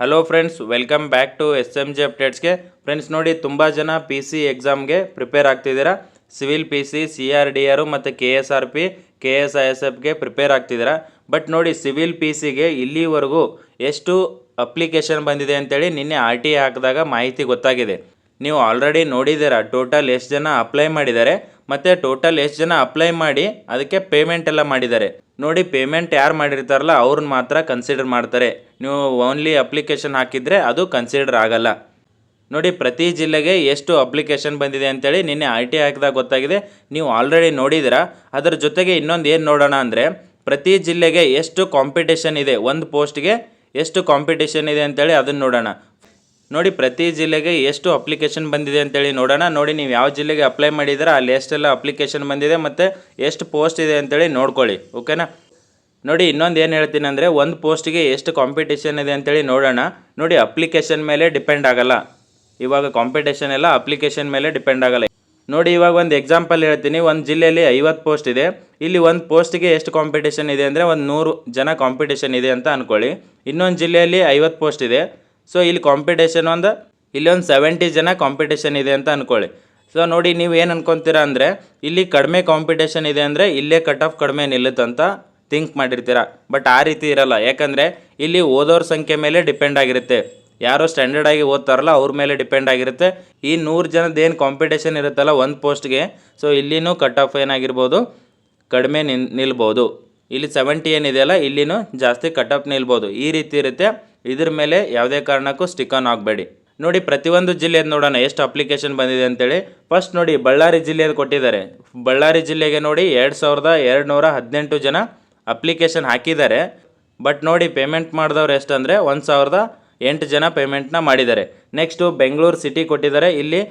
Hello friends, welcome back to SMG ಅಪ್ಡೇಟ್ಸ್ಗೆ. Friends ನೋಡಿ, ತುಂಬ ಜನ PC ಎಕ್ಸಾಮ್ಗೆ ಪ್ರಿಪೇರ್ ಆಗ್ತಿದ್ದೀರಾ. ಸಿವಿಲ್ PC, CRDR ಮತ್ತು KSRP, KSISFಗೆ ಪ್ರಿಪೇರ್ ಆಗ್ತಿದ್ದೀರಾ. ಬಟ್ ನೋಡಿ, ಸಿವಿಲ್ PCಗೆ ಇಲ್ಲಿವರೆಗೂ ಎಷ್ಟು ಅಪ್ಲಿಕೇಶನ್ ಬಂದಿದೆ ಅಂತೇಳಿ ನಿನ್ನೆ RTI ಹಾಕಿದಾಗ ಮಾಹಿತಿ ಗೊತ್ತಾಗಿದೆ. ನೀವು ಆಲ್ರೆಡಿ ನೋಡಿದ್ದೀರಾ ಟೋಟಲ್ ಎಷ್ಟು ಜನ ಅಪ್ಲೈ ಮಾಡಿದ್ದಾರೆ ಮತ್ತು ಟೋಟಲ್ ಎಷ್ಟು ಜನ ಅಪ್ಲೈ ಮಾಡಿ ಅದಕ್ಕೆ ಪೇಮೆಂಟ್ ಎಲ್ಲ ಮಾಡಿದ್ದಾರೆ. ನೋಡಿ, ಪೇಮೆಂಟ್ ಯಾರು ಮಾಡಿರ್ತಾರಲ್ಲ ಅವ್ರನ್ನ ಮಾತ್ರ ಕನ್ಸಿಡರ್ ಮಾಡ್ತಾರೆ. ನೀವು ಓನ್ಲಿ ಅಪ್ಲಿಕೇಶನ್ ಹಾಕಿದರೆ ಅದು ಕನ್ಸಿಡರ್ ಆಗಲ್ಲ. ನೋಡಿ, ಪ್ರತಿ ಜಿಲ್ಲೆಗೆ ಎಷ್ಟು ಅಪ್ಲಿಕೇಶನ್ ಬಂದಿದೆ ಅಂತೇಳಿ ನಿನ್ನೆ RTI ಹಾಕಿದಾಗ ಗೊತ್ತಾಗಿದೆ. ನೀವು ಆಲ್ರೆಡಿ ನೋಡಿದ್ದೀರಾ. ಅದರ ಜೊತೆಗೆ ಇನ್ನೊಂದು ಏನು ನೋಡೋಣ ಅಂದರೆ, ಪ್ರತಿ ಜಿಲ್ಲೆಗೆ ಎಷ್ಟು ಕಾಂಪಿಟೇಷನ್ ಇದೆ, ಒಂದು ಪೋಸ್ಟ್ಗೆ ಎಷ್ಟು ಕಾಂಪಿಟೇಷನ್ ಇದೆ ಅಂತೇಳಿ ಅದನ್ನು ನೋಡೋಣ. ನೋಡಿ, ಪ್ರತಿ ಜಿಲ್ಲೆಗೆ ಎಷ್ಟು ಅಪ್ಲಿಕೇಶನ್ ಬಂದಿದೆ ಅಂತೇಳಿ ನೋಡೋಣ. ನೋಡಿ, ನೀವು ಯಾವ ಜಿಲ್ಲೆಗೆ ಅಪ್ಲೈ ಮಾಡಿದ್ದೀರಾ ಅಲ್ಲಿ ಎಷ್ಟೆಲ್ಲ ಅಪ್ಲಿಕೇಶನ್ ಬಂದಿದೆ ಮತ್ತು ಎಷ್ಟು ಪೋಸ್ಟ್ ಇದೆ ಅಂತೇಳಿ ನೋಡ್ಕೊಳ್ಳಿ. ಓಕೆನಾ? ನೋಡಿ, ಇನ್ನೊಂದು ಏನು ಹೇಳ್ತೀನಿ ಅಂದರೆ, ಒಂದು ಪೋಸ್ಟಿಗೆ ಎಷ್ಟು ಕಾಂಪಿಟೇಷನ್ ಇದೆ ಅಂತೇಳಿ ನೋಡೋಣ. ನೋಡಿ, ಅಪ್ಲಿಕೇಶನ್ ಮೇಲೆ ಡಿಪೆಂಡ್ ಆಗಲ್ಲ. ಇವಾಗ ಕಾಂಪಿಟೇಷನ್ ಎಲ್ಲ ಅಪ್ಲಿಕೇಶನ್ ಮೇಲೆ ಡಿಪೆಂಡ್ ಆಗಲ್ಲ. ನೋಡಿ, ಇವಾಗ ಒಂದು ಎಕ್ಸಾಂಪಲ್ ಹೇಳ್ತೀನಿ. ಒಂದು ಜಿಲ್ಲೆಯಲ್ಲಿ 50 ಪೋಸ್ಟ್ ಇದೆ. ಇಲ್ಲಿ ಒಂದು ಪೋಸ್ಟಿಗೆ ಎಷ್ಟು ಕಾಂಪಿಟೇಷನ್ ಇದೆ ಅಂದರೆ ಒಂದು 100 ಜನ ಕಾಂಪಿಟೇಷನ್ ಇದೆ ಅಂತ ಅಂದ್ಕೊಳ್ಳಿ. ಇನ್ನೊಂದು ಜಿಲ್ಲೆಯಲ್ಲಿ 50 ಪೋಸ್ಟ್ ಇದೆ. ಸೊ ಇಲ್ಲಿ ಕಾಂಪಿಟೇಷನ್ ಇಲ್ಲಿ ಒಂದು 70 ಜನ ಕಾಂಪಿಟೇಷನ್ ಇದೆ ಅಂತ ಅಂದ್ಕೊಳ್ಳಿ. ಸೊ ನೋಡಿ, ನೀವು ಏನು ಅನ್ಕೊತೀರಾ ಅಂದರೆ, ಇಲ್ಲಿ ಕಡಿಮೆ ಕಾಂಪಿಟೇಷನ್ ಇದೆ ಅಂದರೆ ಇಲ್ಲೇ ಕಟ್ ಆಫ್ ಕಡಿಮೆ ನಿಲ್ಲುತ್ತಂತ ಥಿಂಕ್ ಮಾಡಿರ್ತೀರಾ. ಬಟ್ ಆ ರೀತಿ ಇರಲ್ಲ. ಯಾಕಂದರೆ ಇಲ್ಲಿ ಓದೋರ ಸಂಖ್ಯೆ ಮೇಲೆ ಡಿಪೆಂಡ್ ಆಗಿರುತ್ತೆ. ಯಾರೋ ಸ್ಟ್ಯಾಂಡರ್ಡಾಗಿ ಓದ್ತಾರಲ್ಲ ಅವ್ರ ಮೇಲೆ ಡಿಪೆಂಡ್ ಆಗಿರುತ್ತೆ. ಈ 100 ಜನದ ಏನು ಕಾಂಪಿಟೇಷನ್ ಇರುತ್ತಲ್ಲ ಒಂದು ಪೋಸ್ಟ್ಗೆ, ಸೊ ಇಲ್ಲಿನೂ ಕಟ್ ಆಫ್ ಏನಾಗಿರ್ಬೋದು, ಕಡಿಮೆ ನಿಲ್ಬೋದು. ಇಲ್ಲಿ 70 ಏನಿದೆಯಲ್ಲ ಇಲ್ಲಿನೂ ಜಾಸ್ತಿ ಕಟ್ ಆಫ್ ನಿಲ್ಬೋದು. ಈ ರೀತಿ ಇರುತ್ತೆ. ಇದ್ರ ಮೇಲೆ ಯಾವುದೇ ಕಾರಣಕ್ಕೂ ಸ್ಟಿಕ್ ಆನ್ ಆಗಬೇಡಿ. ನೋಡಿ, ಪ್ರತಿಯೊಂದು ಜಿಲ್ಲೆದು ನೋಡೋಣ ಎಷ್ಟು ಅಪ್ಲಿಕೇಶನ್ ಬಂದಿದೆ ಅಂತೇಳಿ. ಫಸ್ಟ್ ನೋಡಿ, ಬಳ್ಳಾರಿ ಜಿಲ್ಲೆದು ಕೊಟ್ಟಿದ್ದಾರೆ. ಬಳ್ಳಾರಿ ಜಿಲ್ಲೆಗೆ ನೋಡಿ 2218 ಜನ ಅಪ್ಲಿಕೇಶನ್ ಹಾಕಿದ್ದಾರೆ. ಬಟ್ ನೋಡಿ, ಪೇಮೆಂಟ್ ಮಾಡಿದವ್ರು ಎಷ್ಟು ಅಂದರೆ 1008 ಜನ ಪೇಮೆಂಟ್ನ ಮಾಡಿದ್ದಾರೆ. ನೆಕ್ಸ್ಟು ಬೆಂಗಳೂರು ಸಿಟಿ ಕೊಟ್ಟಿದ್ದಾರೆ. ಇಲ್ಲಿ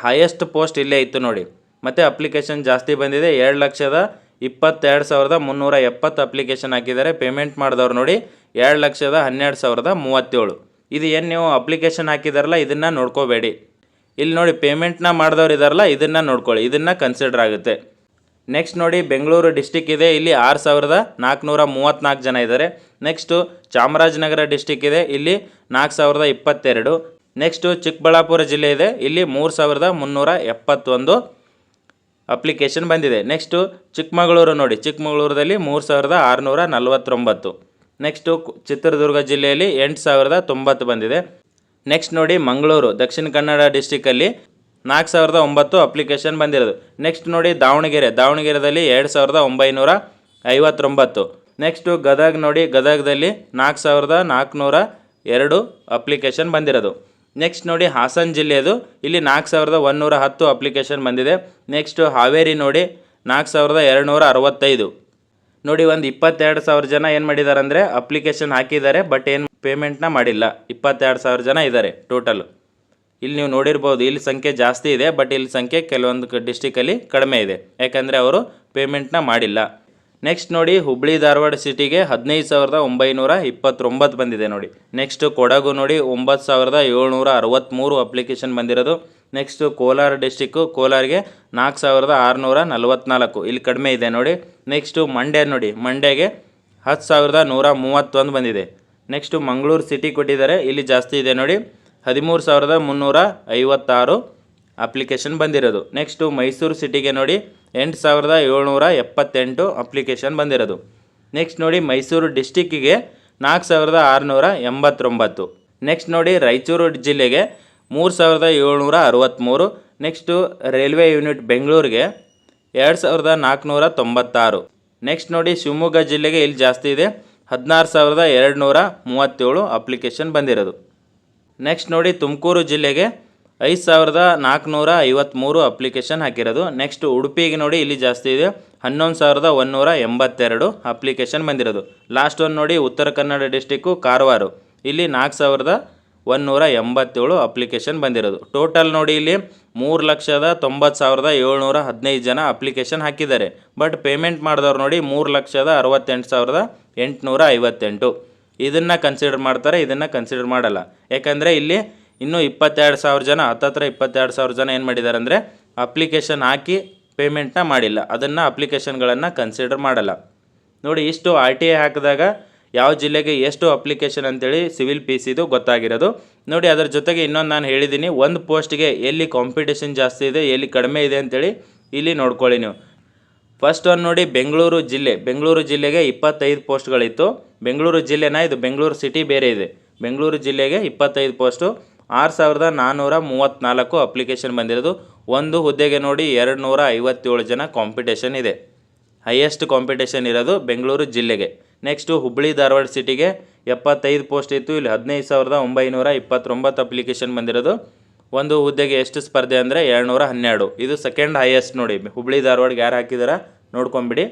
ಹೈಯೆಸ್ಟ್ ಪೋಸ್ಟ್ ಇಲ್ಲೇ ಇತ್ತು ನೋಡಿ. ಮತ್ತು ಅಪ್ಲಿಕೇಶನ್ ಜಾಸ್ತಿ ಬಂದಿದೆ. 2,22,370 ಅಪ್ಲಿಕೇಶನ್ ಹಾಕಿದ್ದಾರೆ. ಪೇಮೆಂಟ್ ಮಾಡಿದವ್ರು ನೋಡಿ 2,12,037. ಇದು ಏನು ನೀವು ಅಪ್ಲಿಕೇಶನ್ ಹಾಕಿದಾರಲ್ಲ ಇದನ್ನು ನೋಡ್ಕೋಬೇಡಿ. ಇಲ್ಲಿ ನೋಡಿ, ಪೇಮೆಂಟ್ನ ಮಾಡಿದವ್ರು ಇದಾರಲ್ಲ ಇದನ್ನು ನೋಡ್ಕೊಳ್ಳಿ. ಇದನ್ನು ಕನ್ಸಿಡರ್ ಆಗುತ್ತೆ. ನೆಕ್ಸ್ಟ್ ನೋಡಿ, ಬೆಂಗಳೂರು ಡಿಸ್ಟಿಕ್ ಇದೆ. ಇಲ್ಲಿ 6,434 ಜನ ಇದ್ದಾರೆ. ನೆಕ್ಸ್ಟು ಚಾಮರಾಜನಗರ ಡಿಸ್ಟಿಕ್ ಇದೆ. ಇಲ್ಲಿ 4,022. ನೆಕ್ಸ್ಟು ಚಿಕ್ಕಬಳ್ಳಾಪುರ ಜಿಲ್ಲೆ ಇದೆ. ಇಲ್ಲಿ 3,371 ಅಪ್ಲಿಕೇಶನ್ ಬಂದಿದೆ. ನೆಕ್ಸ್ಟು ಚಿಕ್ಕಮಗಳೂರು ನೋಡಿ, ಚಿಕ್ಕಮಗಳೂರಲ್ಲಿ 3,649. ನೆಕ್ಸ್ಟು ಚಿತ್ರದುರ್ಗ ಜಿಲ್ಲೆಯಲ್ಲಿ 8,090 ಬಂದಿದೆ. ನೆಕ್ಸ್ಟ್ ನೋಡಿ, ಮಂಗಳೂರು ದಕ್ಷಿಣ ಕನ್ನಡ ಡಿಸ್ಟಿಕಲ್ಲಿ 4,009 ಅಪ್ಲಿಕೇಶನ್ ಬಂದಿರೋದು. ನೆಕ್ಸ್ಟ್ ನೋಡಿ, ದಾವಣಗೆರೆದಲ್ಲಿ 2,959. ನೆಕ್ಸ್ಟು ಗದಗ ನೋಡಿ, ಗದಗದಲ್ಲಿ 4,402 ಅಪ್ಲಿಕೇಶನ್ ಬಂದಿರೋದು. ನೆಕ್ಸ್ಟ್ ನೋಡಿ, ಹಾಸನ ಜಿಲ್ಲೆಯದು ಇಲ್ಲಿ 4,110 ಅಪ್ಲಿಕೇಶನ್ ಬಂದಿದೆ. ನೆಕ್ಸ್ಟು ಹಾವೇರಿ ನೋಡಿ 4,265. ನೋಡಿ, ಒಂದು 22,000 ಜನ ಏನು ಮಾಡಿದ್ದಾರೆ ಅಂದರೆ ಅಪ್ಲಿಕೇಶನ್ ಹಾಕಿದ್ದಾರೆ. ಬಟ್ ಏನು ಪೇಮೆಂಟ್ನ ಮಾಡಿಲ್ಲ. 22,000 ಜನ ಇದ್ದಾರೆ ಟೋಟಲ್. ಇಲ್ಲಿ ನೀವು ನೋಡಿರ್ಬೋದು, ಇಲ್ಲಿ ಸಂಖ್ಯೆ ಜಾಸ್ತಿ ಇದೆ. ಬಟ್ ಇಲ್ಲಿ ಸಂಖ್ಯೆ ಕೆಲವೊಂದು ಡಿಸ್ಟಿಕಲ್ಲಿ ಕಡಿಮೆ ಇದೆ. ಯಾಕಂದರೆ ಅವರು ಪೇಮೆಂಟ್ನ ಮಾಡಿಲ್ಲ. ನೆಕ್ಸ್ಟ್ ನೋಡಿ, ಹುಬ್ಬಳ್ಳಿ ಧಾರವಾಡ ಸಿಟಿಗೆ 15,929 ಬಂದಿದೆ ನೋಡಿ. ನೆಕ್ಸ್ಟು ಕೊಡಗು ನೋಡಿ 9,763 ಅಪ್ಲಿಕೇಶನ್ ಬಂದಿರೋದು. ನೆಕ್ಸ್ಟು ಕೋಲಾರ ಡಿಸ್ಟಿಕ್ಕು, ಕೋಲಾರಿಗೆ 4,644. ಇಲ್ಲಿ ಕಡಿಮೆ ಇದೆ ನೋಡಿ. ನೆಕ್ಸ್ಟು ಮಂಡ್ಯ ನೋಡಿ, ಮಂಡ್ಯಗೆ 10,131 ಬಂದಿದೆ. ನೆಕ್ಸ್ಟು ಮಂಗಳೂರು ಸಿಟಿ ಕೊಟ್ಟಿದ್ದಾರೆ. ಇಲ್ಲಿ ಜಾಸ್ತಿ ಇದೆ ನೋಡಿ, 13,356 ಅಪ್ಲಿಕೇಶನ್ ಬಂದಿರೋದು. ನೆಕ್ಸ್ಟು ಮೈಸೂರು ಸಿಟಿಗೆ ನೋಡಿ 8,778 ಅಪ್ಲಿಕೇಶನ್ ಬಂದಿರೋದು. ನೆಕ್ಸ್ಟ್ ನೋಡಿ, ಮೈಸೂರು ಡಿಸ್ಟಿಕ್ಕಿಗೆ 4,689. ನೆಕ್ಸ್ಟ್ ನೋಡಿ, ರಾಯಚೂರು ಜಿಲ್ಲೆಗೆ 3,763. ನೆಕ್ಸ್ಟು ರೈಲ್ವೆ ಯೂನಿಟ್ ಬೆಂಗಳೂರಿಗೆ 2,496. ನೆಕ್ಸ್ಟ್ ನೋಡಿ, ಶಿವಮೊಗ್ಗ ಜಿಲ್ಲೆಗೆ ಇಲ್ಲಿ ಜಾಸ್ತಿ ಇದೆ, 16,237 ಅಪ್ಲಿಕೇಶನ್ ಬಂದಿರೋದು. ನೆಕ್ಸ್ಟ್ ನೋಡಿ, ತುಮಕೂರು ಜಿಲ್ಲೆಗೆ 5,453 ಅಪ್ಲಿಕೇಶನ್ ಹಾಕಿರೋದು. ನೆಕ್ಸ್ಟ್ ಉಡುಪಿಗೆ ನೋಡಿ ಇಲ್ಲಿ ಜಾಸ್ತಿ ಇದೆ, 11,182 ಅಪ್ಲಿಕೇಶನ್ ಬಂದಿರೋದು. ಲಾಸ್ಟ್ ಒಂದು ನೋಡಿ, ಉತ್ತರ ಕನ್ನಡ ಡಿಸ್ಟಿಕ್ಕು ಕಾರವಾರ, ಇಲ್ಲಿ 4,187 ಅಪ್ಲಿಕೇಶನ್ ಬಂದಿರೋದು. ಟೋಟಲ್ ನೋಡಿ, ಇಲ್ಲಿ 3,90,715 ಜನ ಅಪ್ಲಿಕೇಶನ್ ಹಾಕಿದ್ದಾರೆ. ಬಟ್ ಪೇಮೆಂಟ್ ಮಾಡಿದವ್ರು ನೋಡಿ 3,68,858. ಇದನ್ನು ಕನ್ಸಿಡರ್ ಮಾಡ್ತಾರೆ, ಇದನ್ನು ಕನ್ಸಿಡರ್ ಮಾಡಲ್ಲ. ಯಾಕಂದರೆ ಇಲ್ಲಿ ಇನ್ನೂ 22,000 ಜನ, ಹತ್ತತ್ರ 22,000 ಜನ ಏನು ಮಾಡಿದ್ದಾರೆ ಅಂದರೆ ಅಪ್ಲಿಕೇಶನ್ ಹಾಕಿ ಪೇಮೆಂಟ್ನ ಮಾಡಿಲ್ಲ. ಅದನ್ನು ಅಪ್ಲಿಕೇಶನ್ಗಳನ್ನು ಕನ್ಸಿಡರ್ ಮಾಡಲ್ಲ. ನೋಡಿ, ಇಷ್ಟು RTI ಹಾಕಿದಾಗ ಯಾವ ಜಿಲ್ಲೆಗೆ ಎಷ್ಟು ಅಪ್ಲಿಕೇಶನ್ ಅಂತೇಳಿ ಸಿವಿಲ್ ಪಿ ಸಿದು ಗೊತ್ತಾಗಿರೋದು. ನೋಡಿ ಅದರ ಜೊತೆಗೆ ಇನ್ನೊಂದು ನಾನು ಹೇಳಿದ್ದೀನಿ, ಒಂದು ಪೋಸ್ಟ್ಗೆ ಎಲ್ಲಿ ಕಾಂಪಿಟೇಷನ್ ಜಾಸ್ತಿ ಇದೆ ಎಲ್ಲಿ ಕಡಿಮೆ ಇದೆ ಅಂತೇಳಿ ಇಲ್ಲಿ ನೋಡ್ಕೊಳ್ಳಿ ನೀವು. ಫಸ್ಟ್ ಒಂದು ನೋಡಿ ಬೆಂಗಳೂರು ಜಿಲ್ಲೆಗೆ 25 ಪೋಸ್ಟ್ಗಳಿತ್ತು. ಬೆಂಗಳೂರು ಜಿಲ್ಲೆನ ಇದು ಬೆಂಗಳೂರು ಸಿಟಿ ಬೇರೆ ಇದೆ. ಬೆಂಗಳೂರು ಜಿಲ್ಲೆಗೆ 25 ಪೋಸ್ಟು, 6434 ಅಪ್ಲಿಕೇಶನ್ ಬಂದಿರೋದು. ಒಂದು ಹುದ್ದೆಗೆ ನೋಡಿ 257 ಜನ ಕಾಂಪಿಟೇಷನ್ ಇದೆ. ಹೈಯೆಸ್ಟ್ ಕಾಂಪಿಟೇಷನ್ ಇರೋದು ಬೆಂಗಳೂರು ಜಿಲ್ಲೆಗೆ. ನೆಕ್ಸ್ಟು ಹುಬ್ಬಳ್ಳಿ ಧಾರವಾಡ ಸಿಟಿಗೆ 75 ಪೋಸ್ಟ್ ಇತ್ತು. ಇಲ್ಲಿ 15929 ಅಪ್ಲಿಕೇಶನ್ ಬಂದಿರೋದು. ಒಂದು ಹುದ್ದೆಗೆ ಎಷ್ಟು ಸ್ಪರ್ಧೆ ಅಂದರೆ 212. ಇದು ಸೆಕೆಂಡ್ ಹೈಯೆಸ್ಟ್ ನೋಡಿ. ಹುಬ್ಬಳ್ಳಿ ಧಾರವಾಡಗೆ ಯಾರು ಹಾಕಿದಾರ ನೋಡ್ಕೊಂಬಿಡಿ,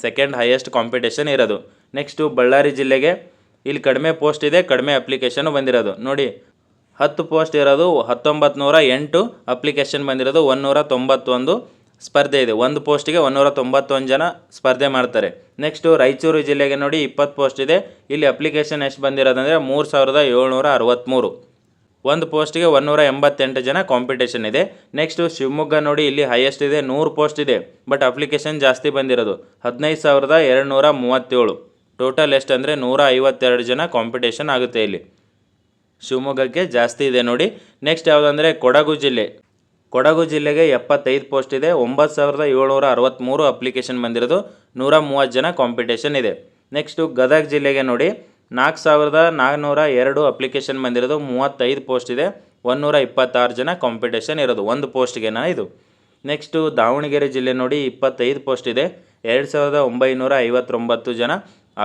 ಸೆಕೆಂಡ್ ಹೈಯೆಸ್ಟ್ ಕಾಂಪಿಟೇಷನ್ ಇರೋದು. ನೆಕ್ಸ್ಟು ಬಳ್ಳಾರಿ ಜಿಲ್ಲೆಗೆ ಇಲ್ಲಿ ಕಡಿಮೆ ಪೋಸ್ಟ್ ಇದೆ, ಕಡಿಮೆ ಅಪ್ಲಿಕೇಶನ್ ಬಂದಿರೋದು. ನೋಡಿ 10 ಪೋಸ್ಟ್ ಇರೋದು, 1908 ಅಪ್ಲಿಕೇಶನ್ ಬಂದಿರೋದು, 191 ಸ್ಪರ್ಧೆ ಇದೆ. ಒಂದು ಪೋಸ್ಟಿಗೆ 191 ಜನ ಸ್ಪರ್ಧೆ ಮಾಡ್ತಾರೆ. ನೆಕ್ಸ್ಟು ರಾಯಚೂರು ಜಿಲ್ಲೆಗೆ ನೋಡಿ 20 ಪೋಸ್ಟ್ ಇದೆ. ಇಲ್ಲಿ ಅಪ್ಲಿಕೇಶನ್ ಎಷ್ಟು ಬಂದಿರೋದಂದರೆ 3763. ಒಂದು ಪೋಸ್ಟಿಗೆ 188 ಜನ ಕಾಂಪಿಟೇಷನ್ ಇದೆ. ನೆಕ್ಸ್ಟು ಶಿವಮೊಗ್ಗ ನೋಡಿ, ಇಲ್ಲಿ ಹೈಯೆಸ್ಟ್ ಇದೆ, 100 ಪೋಸ್ಟ್ ಇದೆ. ಬಟ್ ಅಪ್ಲಿಕೇಶನ್ ಜಾಸ್ತಿ ಬಂದಿರೋದು 15237. ಟೋಟಲ್ ಎಷ್ಟು ಅಂದರೆ 152 ಜನ ಕಾಂಪಿಟೇಷನ್ ಆಗುತ್ತೆ ಇಲ್ಲಿ. ಶಿವಮೊಗ್ಗಕ್ಕೆ ಜಾಸ್ತಿ ಇದೆ ನೋಡಿ. ನೆಕ್ಸ್ಟ್ ಯಾವುದಂದರೆ ಕೊಡಗು ಜಿಲ್ಲೆಗೆ 75 ಪೋಸ್ಟ್ ಇದೆ, 9763 ಅಪ್ಲಿಕೇಶನ್ ಬಂದಿರೋದು, 130 ಜನ ಕಾಂಪಿಟೇಷನ್ ಇದೆ. ನೆಕ್ಸ್ಟು ಗದಗ ಜಿಲ್ಲೆಗೆ ನೋಡಿ 4402 ಅಪ್ಲಿಕೇಶನ್ ಬಂದಿರೋದು, 35 ಪೋಸ್ಟ್ ಇದೆ, 126 ಜನ ಕಾಂಪಿಟೇಷನ್ ಇರೋದು ಒಂದು ಪೋಸ್ಟ್ಗೆನಾ ಇದು. ನೆಕ್ಸ್ಟು ದಾವಣಗೆರೆ ಜಿಲ್ಲೆ ನೋಡಿ 25 ಪೋಸ್ಟ್ ಇದೆ, 2959 ಜನ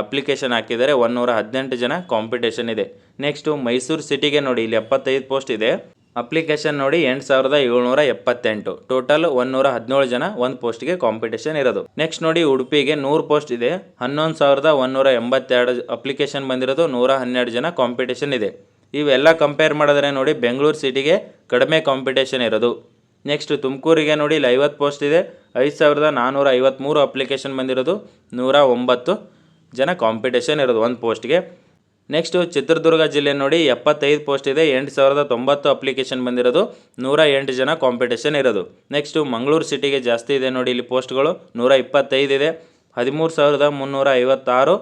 ಅಪ್ಲಿಕೇಶನ್ ಹಾಕಿದ್ದಾರೆ, 118 ಜನ ಕಾಂಪಿಟೇಷನ್ ಇದೆ. ನೆಕ್ಸ್ಟು ಮೈಸೂರು ಸಿಟಿಗೆ ನೋಡಿ, ಇಲ್ಲಿ 75 ಪೋಸ್ಟ್ ಇದೆ, ಅಪ್ಲಿಕೇಶನ್ ನೋಡಿ 8778. ಟೋಟಲ್ 117 ಜನ ಒಂದು ಪೋಸ್ಟ್ಗೆ ಕಾಂಪಿಟೇಷನ್ ಇರೋದು. ನೆಕ್ಸ್ಟ್ ನೋಡಿ ಉಡುಪಿಗೆ 100 ಪೋಸ್ಟ್ ಇದೆ, 11182 ಅಪ್ಲಿಕೇಶನ್ ಬಂದಿರೋದು, 112 ಜನ ಕಾಂಪಿಟೇಷನ್ ಇದೆ. ಇವೆಲ್ಲ ಕಂಪೇರ್ ಮಾಡಿದ್ರೆ ನೋಡಿ ಬೆಂಗಳೂರು ಸಿಟಿಗೆ ಕಡಿಮೆ ಕಾಂಪಿಟೇಷನ್ ಇರೋದು. ನೆಕ್ಸ್ಟ್ ತುಮಕೂರಿಗೆ ನೋಡಿ ಇಲ್ಲಿ 50 ಪೋಸ್ಟ್ ಇದೆ, 5453 ಅಪ್ಲಿಕೇಶನ್ ಬಂದಿರೋದು, 109 ಜನ ಕಾಂಪಿಟೇಷನ್ ಇರೋದು ಒಂದು ಪೋಸ್ಟ್ಗೆ. ನೆಕ್ಸ್ಟು ಚಿತ್ರದುರ್ಗ ಜಿಲ್ಲೆ ನೋಡಿ 75 ಪೋಸ್ಟ್ ಇದೆ, 8090 ಅಪ್ಲಿಕೇಶನ್ ಬಂದಿರೋದು, 108 ಜನ ಕಾಂಪಿಟೇಷನ್ ಇರೋದು. ನೆಕ್ಸ್ಟು ಮಂಗಳೂರು ಸಿಟಿಗೆ ಜಾಸ್ತಿ ಇದೆ ನೋಡಿ, ಇಲ್ಲಿ ಪೋಸ್ಟ್ಗಳು 125 ಇದೆ, 13356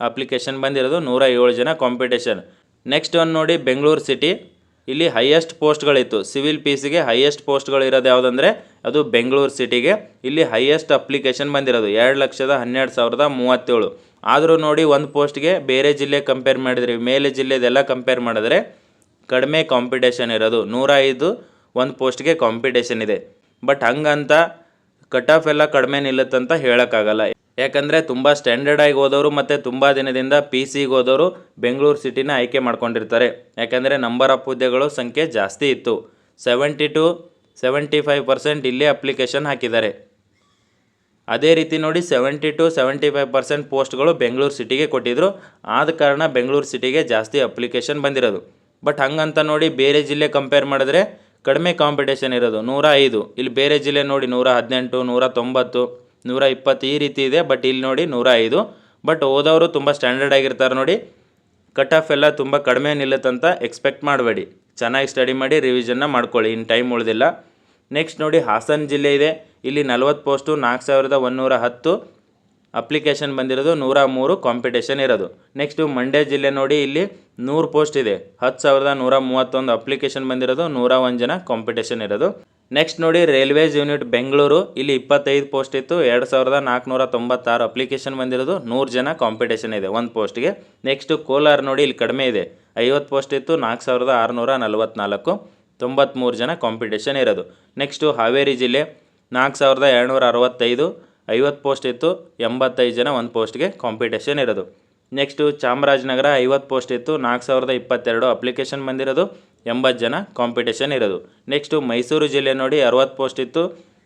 ಅಪ್ಲಿಕೇಶನ್ ಬಂದಿರೋದು, 107 ಜನ ಕಾಂಪಿಟೇಷನ್. ನೆಕ್ಸ್ಟ್ ಒಂದು ನೋಡಿ ಬೆಂಗಳೂರು ಸಿಟಿ, ಇಲ್ಲಿ ಹೈಯೆಸ್ಟ್ ಪೋಸ್ಟ್ಗಳಿತ್ತು. ಸಿವಿಲ್ ಪಿ ಸಿಗೆ ಹೈಯೆಸ್ಟ್ ಪೋಸ್ಟ್ಗಳು ಇರೋದು ಯಾವುದಂದರೆ ಅದು ಬೆಂಗಳೂರು ಸಿಟಿಗೆ. ಇಲ್ಲಿ ಹೈಯೆಸ್ಟ್ ಅಪ್ಲಿಕೇಶನ್ ಬಂದಿರೋದು 2,12,037. ಆದರೂ ನೋಡಿ ಒಂದು ಪೋಸ್ಟ್ಗೆ ಬೇರೆ ಜಿಲ್ಲೆ ಕಂಪೇರ್ ಮಾಡಿದ್ರೆ, ಮೇಲೆ ಜಿಲ್ಲೆದೆಲ್ಲ ಕಂಪೇರ್ ಮಾಡಿದ್ರೆ ಕಡಿಮೆ ಕಾಂಪಿಟೇಷನ್ ಇರೋದು, 105 ಒಂದು ಪೋಸ್ಟ್ಗೆ ಕಾಂಪಿಟೇಷನ್ ಇದೆ. ಬಟ್ ಹಂಗಂತ ಕಟ್ ಆಫ್ ಎಲ್ಲ ಕಡಿಮೆ ನಿಲ್ಲುತ್ತಂತ ಹೇಳೋಕ್ಕಾಗಲ್ಲ. ಯಾಕಂದರೆ ತುಂಬ ಸ್ಟ್ಯಾಂಡರ್ಡಾಗಿ ಹೋದವರು ಮತ್ತು ತುಂಬ ದಿನದಿಂದ ಪಿ ಸಿಗೆ ಹೋದವರು ಬೆಂಗಳೂರು ಸಿಟಿನ ಆಯ್ಕೆ ಮಾಡ್ಕೊಂಡಿರ್ತಾರೆ. ಯಾಕಂದರೆ ನಂಬರ್ ಆಫ್ ಹುದ್ದೆಗಳು ಸಂಖ್ಯೆ ಜಾಸ್ತಿ ಇತ್ತು. 70 to 75% ಇಲ್ಲೇ ಅಪ್ಲಿಕೇಶನ್ ಹಾಕಿದ್ದಾರೆ. ಅದೇ ರೀತಿ ನೋಡಿ 70 to 75% ಪೋಸ್ಟ್ಗಳು ಬೆಂಗಳೂರು ಸಿಟಿಗೆ ಕೊಟ್ಟಿದ್ದರು. ಆದ ಕಾರಣ ಬೆಂಗಳೂರು ಸಿಟಿಗೆ ಜಾಸ್ತಿ ಅಪ್ಲಿಕೇಶನ್ ಬಂದಿರೋದು. ಬಟ್ ಹಂಗಂತ ನೋಡಿ ಬೇರೆ ಜಿಲ್ಲೆ ಕಂಪೇರ್ ಮಾಡಿದ್ರೆ ಕಡಿಮೆ ಕಾಂಪಿಟೇಷನ್ ಇರೋದು, 105. ಇಲ್ಲಿ ಬೇರೆ ಜಿಲ್ಲೆ ನೋಡಿ 118, 190, 120 ಈ ರೀತಿ ಇದೆ. ಬಟ್ ಇಲ್ಲಿ ನೋಡಿ 105. ಬಟ್ ಓದೋರು ತುಂಬ ಸ್ಟ್ಯಾಂಡರ್ಡ್ ಆಗಿರ್ತಾರೆ ನೋಡಿ. ಕಟ್ ಆಫ್ ಎಲ್ಲ ತುಂಬ ಕಡಿಮೆ ನಿಲ್ಲುತ್ತಂತ ಎಕ್ಸ್ಪೆಕ್ಟ್ ಮಾಡಬೇಡಿ. ಚೆನ್ನಾಗಿ ಸ್ಟಡಿ ಮಾಡಿ ರಿವಿಷನ್ನ ಮಾಡ್ಕೊಳ್ಳಿ, ಇನ್ನು ಟೈಮ್ ಉಳಿದಿಲ್ಲ. ನೆಕ್ಸ್ಟ್ ನೋಡಿ ಹಾಸನ ಜಿಲ್ಲೆ ಇದೆ, ಇಲ್ಲಿ 40 ಪೋಸ್ಟು, 4110 ಅಪ್ಲಿಕೇಶನ್ ಬಂದಿರೋದು, 103 ಕಾಂಪಿಟೇಷನ್ ಇರೋದು. ನೆಕ್ಸ್ಟು ಮಂಡ್ಯ ಜಿಲ್ಲೆ ನೋಡಿ, ಇಲ್ಲಿ 100 ಪೋಸ್ಟ್ ಇದೆ, 10,131 ಅಪ್ಲಿಕೇಶನ್ ಬಂದಿರೋದು, 101 ಜನ ಕಾಂಪಿಟೇಷನ್ ಇರೋದು. ನೆಕ್ಸ್ಟ್ ನೋಡಿ ರೈಲ್ವೇಸ್ ಯೂನಿಟ್ ಬೆಂಗಳೂರು, ಇಲ್ಲಿ 25 ಪೋಸ್ಟ್ ಇತ್ತು, 2,496 ಅಪ್ಲಿಕೇಶನ್ ಬಂದಿರೋದು, 100 ಜನ ಕಾಂಪಿಟೇಷನ್ ಇದೆ ಒಂದು ಪೋಸ್ಟ್ಗೆ. ನೆಕ್ಸ್ಟು ಕೋಲಾರ ನೋಡಿ, ಇಲ್ಲಿ ಕಡಿಮೆ ಇದೆ, 50 ಪೋಸ್ಟ್ ಇತ್ತು, 4,644, 93 ಜನ ಕಾಂಪಿಟೇಷನ್ ಇರೋದು. ನೆಕ್ಸ್ಟು ಹಾವೇರಿ ಜಿಲ್ಲೆ 4,265, 50 ಪೋಸ್ಟ್ ಇತ್ತು, 85 ಜನ ಒಂದು ಪೋಸ್ಟ್ಗೆ ಕಾಂಪಿಟೇಷನ್ ಇರೋದು. ನೆಕ್ಸ್ಟು ಚಾಮರಾಜನಗರ 50 ಪೋಸ್ಟ್ ಇತ್ತು, 4,022 ಅಪ್ಲಿಕೇಶನ್ ಬಂದಿರೋದು, 80 ಜನ ಕಾಂಪಿಟೇಷನ್ ಇರೋದು. ನೆಕ್ಸ್ಟು ಮೈಸೂರು ಜಿಲ್ಲೆ ನೋಡಿ 60 ಪೋಸ್ಟ್ ಇತ್ತು,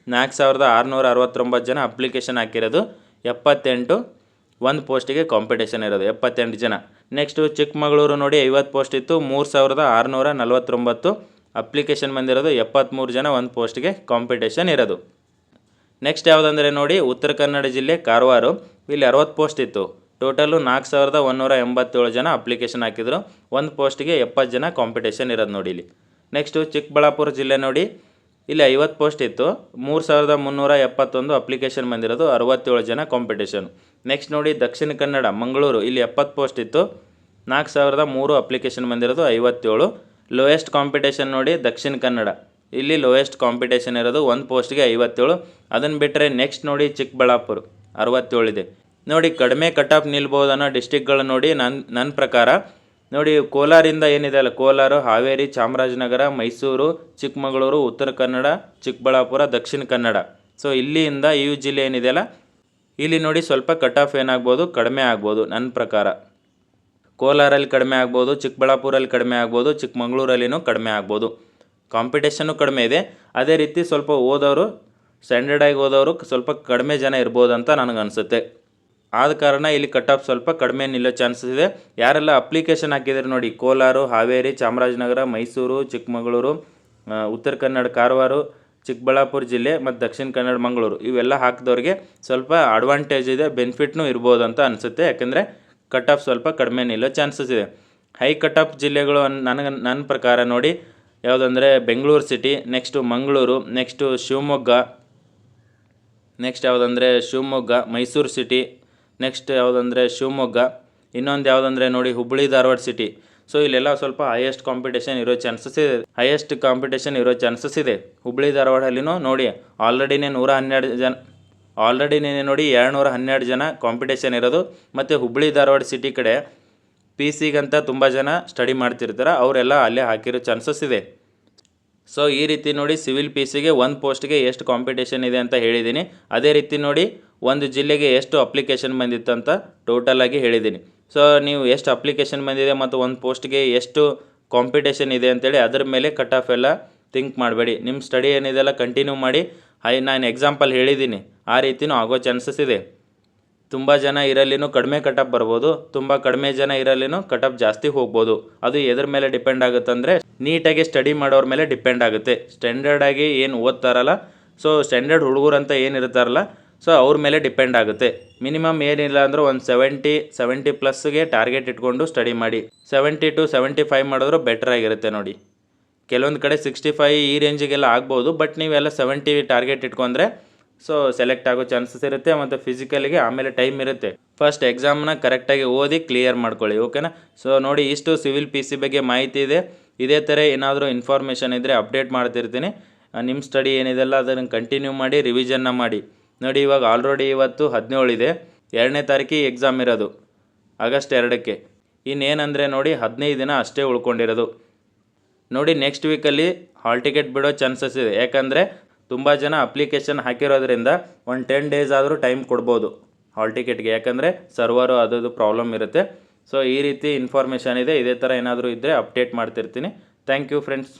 4,669 ಜನ ಅಪ್ಲಿಕೇಶನ್ ಹಾಕಿರೋದು, 78 ಒಂದು ಪೋಸ್ಟಿಗೆ ಕಾಂಪಿಟೇಷನ್ ಇರೋದು, 78 ಜನ. ನೆಕ್ಸ್ಟು ಚಿಕ್ಕಮಗಳೂರು ನೋಡಿ 50 ಪೋಸ್ಟ್ ಇತ್ತು, 3,649 ಅಪ್ಲಿಕೇಶನ್ ಬಂದಿರೋದು, 73 ಜನ ಒಂದು ಪೋಸ್ಟ್ಗೆ ಕಾಂಪಿಟೇಷನ್ ಇರೋದು. ನೆಕ್ಸ್ಟ್ ಯಾವುದಂದರೆ ನೋಡಿ ಉತ್ತರ ಕನ್ನಡ ಜಿಲ್ಲೆ ಕಾರವಾರ, ಇಲ್ಲಿ 60 ಪೋಸ್ಟ್ ಇತ್ತು, ಟೋಟಲು 4,187 ಜನ ಅಪ್ಲಿಕೇಶನ್ ಹಾಕಿದ್ರು, ಒಂದು ಪೋಸ್ಟಿಗೆ 70 ಜನ ಕಾಂಪಿಟೇಷನ್ ಇರೋದು ನೋಡಿ ಇಲ್ಲಿ. ನೆಕ್ಸ್ಟು ಚಿಕ್ಕಬಳ್ಳಾಪುರ ಜಿಲ್ಲೆ ನೋಡಿ ಇಲ್ಲಿ 50 ಪೋಸ್ಟ್ ಇತ್ತು, 3371 ಅಪ್ಲಿಕೇಶನ್ ಬಂದಿರೋದು, 67 ಜನ ಕಾಂಪಿಟೇಷನ್. ನೆಕ್ಸ್ಟ್ ನೋಡಿ ದಕ್ಷಿಣ ಕನ್ನಡ ಮಂಗಳೂರು, ಇಲ್ಲಿ 70 ಪೋಸ್ಟ್ ಇತ್ತು, 4003 ಅಪ್ಲಿಕೇಶನ್ ಬಂದಿರೋದು, 57. ಲೋಯೆಸ್ಟ್ ಕಾಂಪಿಟೇಷನ್ ನೋಡಿ ದಕ್ಷಿಣ ಕನ್ನಡ, ಇಲ್ಲಿ ಲೋಯೆಸ್ಟ್ ಕಾಂಪಿಟೇಷನ್ ಇರೋದು, 1 ಪೋಸ್ಟ್ಗೆ 57. ಅದನ್ನು ಬಿಟ್ಟರೆ ನೆಕ್ಸ್ಟ್ ನೋಡಿ ಚಿಕ್ಕಬಳ್ಳಾಪುರ 67 ಇದೆ. ನೋಡಿ ಕಡಿಮೆ ಕಟ್ ಆಫ್ ನಿಲ್ಬೋದು ಅನ್ನೋ ಡಿಸ್ಟಿಕ್ಗಳು ನೋಡಿ ನನ್ನ ಪ್ರಕಾರ ನೋಡಿ, ಕೋಲಾರಿಂದ ಏನಿದೆ ಅಲ್ಲ, ಕೋಲಾರ, ಹಾವೇರಿ, ಚಾಮರಾಜನಗರ, ಮೈಸೂರು, ಚಿಕ್ಕಮಗಳೂರು, ಉತ್ತರ ಕನ್ನಡ, ಚಿಕ್ಕಬಳ್ಳಾಪುರ, ದಕ್ಷಿಣ ಕನ್ನಡ. ಸೊ ಇಲ್ಲಿಂದ ಈ ಜಿಲ್ಲೆ ಏನಿದೆಯಲ್ಲ, ಇಲ್ಲಿ ನೋಡಿ ಸ್ವಲ್ಪ ಕಟ್ ಆಫ್ ಏನಾಗ್ಬೋದು, ಕಡಿಮೆ ಆಗ್ಬೋದು. ನನ್ನ ಪ್ರಕಾರ ಕೋಲಾರಲ್ಲಿ ಕಡಿಮೆ ಆಗ್ಬೋದು, ಚಿಕ್ಕಬಳ್ಳಾಪುರಲ್ಲಿ ಕಡಿಮೆ ಆಗ್ಬೋದು, ಚಿಕ್ಕಮಗಳೂರಲ್ಲಿನೂ ಕಡಿಮೆ ಆಗ್ಬೋದು. ಕಾಂಪಿಟೇಷನ್ನು ಕಡಿಮೆ ಇದೆ. ಅದೇ ರೀತಿ ಸ್ವಲ್ಪ ಓದೋರು, ಸ್ಟ್ಯಾಂಡರ್ಡಾಗಿ ಓದೋರು ಸ್ವಲ್ಪ ಕಡಿಮೆ ಜನ ಇರ್ಬೋದು ಅಂತ ನನಗನ್ಸುತ್ತೆ. ಆದ ಕಾರಣ ಇಲ್ಲಿ ಕಟ್ ಆಫ್ ಸ್ವಲ್ಪ ಕಡಿಮೆ ನಿಲ್ಲೋ ಚಾನ್ಸಸ್ ಇದೆ. ಯಾರೆಲ್ಲ ಅಪ್ಲಿಕೇಶನ್ ಹಾಕಿದರೆ ನೋಡಿ, ಕೋಲಾರ, ಹಾವೇರಿ, ಚಾಮರಾಜನಗರ, ಮೈಸೂರು, ಚಿಕ್ಕಮಗಳೂರು, ಉತ್ತರ ಕನ್ನಡ, ಕಾರವಾರ, ಚಿಕ್ಕಬಳ್ಳಾಪುರ ಜಿಲ್ಲೆ ಮತ್ತು ದಕ್ಷಿಣ ಕನ್ನಡ, ಮಂಗಳೂರು, ಇವೆಲ್ಲ ಹಾಕಿದವ್ರಿಗೆ ಸ್ವಲ್ಪ ಅಡ್ವಾಂಟೇಜ್ ಇದೆ, ಬೆನಿಫಿಟ್ನೂ ಇರ್ಬೋದು ಅಂತ ಅನಿಸುತ್ತೆ. ಯಾಕೆಂದರೆ ಕಟ್ ಆಫ್ ಸ್ವಲ್ಪ ಕಡಿಮೆ ನಿಲ್ಲೋ ಚಾನ್ಸಸ್ ಇದೆ. ಹೈ ಕಟ್ ಆಫ್ ಜಿಲ್ಲೆಗಳು ನನ್ನ ಪ್ರಕಾರ ನೋಡಿ ಯಾವುದಂದರೆ Bengaluru city, next Mangaluru, next Shivamogga, next ಯಾವುದಂದರೆ ಶಿವಮೊಗ್ಗ, ಮೈಸೂರು ಸಿಟಿ, ನೆಕ್ಸ್ಟ್ ಯಾವುದಂದರೆ ಶಿವಮೊಗ್ಗ, ಇನ್ನೊಂದು ಯಾವುದಂದರೆ ನೋಡಿ ಹುಬ್ಬಳ್ಳಿ ಧಾರವಾಡ ಸಿಟಿ. ಸೊ ಇಲ್ಲೆಲ್ಲ ಸ್ವಲ್ಪ ಹೈಯೆಸ್ಟ್ ಕಾಂಪಿಟೇಷನ್ ಇರೋ ಚಾನ್ಸಸ್ ಇದೆ. ಹುಬ್ಬಳ್ಳಿ ಧಾರವಾಡಲ್ಲಿನೂ ನೋಡಿ ಆಲ್ರೆಡಿನೇ 212 ಜನ ಕಾಂಪಿಟೇಷನ್ ಇರೋದು. ಮತ್ತು ಹುಬ್ಬಳ್ಳಿ ಧಾರವಾಡ ಸಿಟಿ ಕಡೆ PC-ಗಂತ ತುಂಬ ಜನ ಸ್ಟಡಿ ಮಾಡ್ತಿರ್ತಾರೆ, ಅವರೆಲ್ಲ ಅಲ್ಲೇ ಹಾಕಿರೋ ಚಾನ್ಸಸ್ ಇದೆ. ಸೊ ಈ ರೀತಿ ನೋಡಿ ಸಿವಿಲ್ PC-ಗೆ 1 ಪೋಸ್ಟ್ಗೆ ಎಷ್ಟು ಕಾಂಪಿಟೇಷನ್ ಇದೆ ಅಂತ ಹೇಳಿದ್ದೀನಿ. ಅದೇ ರೀತಿ ನೋಡಿ ಒಂದು ಜಿಲ್ಲೆಗೆ ಎಷ್ಟು ಅಪ್ಲಿಕೇಶನ್ ಬಂದಿತ್ತು ಅಂತ ಟೋಟಲಾಗಿ ಹೇಳಿದ್ದೀನಿ. ಸೊ ನೀವು ಎಷ್ಟು ಅಪ್ಲಿಕೇಶನ್ ಬಂದಿದೆ ಮತ್ತು ಒಂದು ಪೋಸ್ಟ್ಗೆ ಎಷ್ಟು ಕಾಂಪಿಟೇಷನ್ ಇದೆ ಅಂತೇಳಿ ಅದರ ಮೇಲೆ ಕಟ್ ಆಫ್ ಎಲ್ಲ ಥಿಂಕ್ ಮಾಡಬೇಡಿ. ನಿಮ್ಮ ಸ್ಟಡಿ ಏನಿದೆಲ್ಲ ಕಂಟಿನ್ಯೂ ಮಾಡಿ. ನಾನು ಎಕ್ಸಾಂಪಲ್ ಹೇಳಿದ್ದೀನಿ, ಆ ರೀತಿಯೂ ಆಗೋ ಚಾನ್ಸಸ್ ಇದೆ. ತುಂಬ ಜನ ಇರಲ್ಲಿನೂ ಕಡಿಮೆ ಕಟ್ ಆಫ್ ಬರ್ಬೋದು, ತುಂಬ ಕಡಿಮೆ ಜನ ಇರಲ್ಲಿನೂ ಕಟ್ ಆಫ್ ಜಾಸ್ತಿ ಹೋಗ್ಬೋದು. ಅದು ಎದ್ರ ಮೇಲೆ ಡಿಪೆಂಡ್ ಆಗುತ್ತೆ ಅಂದರೆ ನೀಟಾಗಿ ಸ್ಟಡಿ ಮಾಡೋರ ಮೇಲೆ ಡಿಪೆಂಡ್ ಆಗುತ್ತೆ. ಸ್ಟ್ಯಾಂಡರ್ಡಾಗಿ ಏನು ಓದ್ತಾರಲ್ಲ, ಸೊ ಸ್ಟ್ಯಾಂಡರ್ಡ್ ಹುಡುಗರು ಅಂತ ಏನಿರ್ತಾರಲ್ಲ, ಸೊ ಅವ್ರ ಮೇಲೆ ಡಿಪೆಂಡ್ ಆಗುತ್ತೆ. ಮಿನಿಮಮ್ ಏನಿಲ್ಲ ಅಂದರೂ ಒಂದು 70+ ಟಾರ್ಗೆಟ್ ಇಟ್ಕೊಂಡು ಸ್ಟಡಿ ಮಾಡಿ. 70 to 75 ಮಾಡಿದ್ರು ಬೆಟರ್ ಆಗಿರುತ್ತೆ ನೋಡಿ. ಕೆಲವೊಂದು ಕಡೆ 65 ಈ ರೇಂಜಿಗೆಲ್ಲ ಆಗ್ಬೋದು, ಬಟ್ ನೀವೆಲ್ಲ 70 ಟಾರ್ಗೆಟ್ ಇಟ್ಕೊಂಡ್ರೆ ಸೊ ಸೆಲೆಕ್ಟ್ ಆಗೋ ಚಾನ್ಸಸ್ ಇರುತ್ತೆ. ಮತ್ತು ಫಿಸಿಕಲಿಗೆ ಆಮೇಲೆ ಟೈಮ್ ಇರುತ್ತೆ. ಫಸ್ಟ್ ಎಕ್ಸಾಮ್ನ ಕರೆಕ್ಟಾಗಿ ಓದಿ ಕ್ಲಿಯರ್ ಮಾಡ್ಕೊಳ್ಳಿ, ಓಕೆನಾ. ಸೊ ನೋಡಿ ಇಷ್ಟು ಸಿವಿಲ್ PC ಬಗ್ಗೆ ಮಾಹಿತಿ ಇದೆ. ಇದೇ ಥರ ಏನಾದರೂ ಇನ್ಫಾರ್ಮೇಷನ್ ಇದ್ದರೆ ಅಪ್ಡೇಟ್ ಮಾಡ್ತಿರ್ತೀನಿ. ನಿಮ್ಮ ಸ್ಟಡಿ ಏನಿದೆಲ್ಲ ಅದನ್ನು ಕಂಟಿನ್ಯೂ ಮಾಡಿ, ರಿವಿಷನ್ನ ಮಾಡಿ. ನೋಡಿ ಇವಾಗ ಆಲ್ರೆಡಿ ಇವತ್ತು 17 ಇದೆ, 2ನೇ ತಾರೀಕಿಗೆ ಎಕ್ಸಾಮ್ ಇರೋದು, ಆಗಸ್ಟ್ 2ಕ್ಕೆ. ಇನ್ನೇನಂದರೆ ನೋಡಿ 15 ದಿನ ಅಷ್ಟೇ ಉಳ್ಕೊಂಡಿರೋದು. ನೋಡಿ ನೆಕ್ಸ್ಟ್ ವೀಕಲ್ಲಿ ಹಾಲ್ ಟಿಕೆಟ್ ಬಿಡೋ ಚಾನ್ಸಸ್ ಇದೆ. ಯಾಕಂದರೆ ತುಂಬ ಜನ ಅಪ್ಲಿಕೇಶನ್ ಹಾಕಿರೋದ್ರಿಂದ ಒಂದು 10 ಡೇಸ್ ಆದರೂ ಟೈಮ್ ಕೊಡ್ಬೋದು ಹಾಲ್ ಟಿಕೆಟ್ಗೆ. ಯಾಕಂದರೆ ಸರ್ವರು ಅದು ಪ್ರಾಬ್ಲಮ್ ಇರುತ್ತೆ. ಸೊ ಈ ರೀತಿ ಇನ್ಫಾರ್ಮೇಷನ್ ಇದೆ. ಇದೇ ಥರ ಏನಾದರೂ ಇದ್ದರೆ ಅಪ್ಡೇಟ್ ಮಾಡ್ತಿರ್ತೀನಿ. Thank you friends.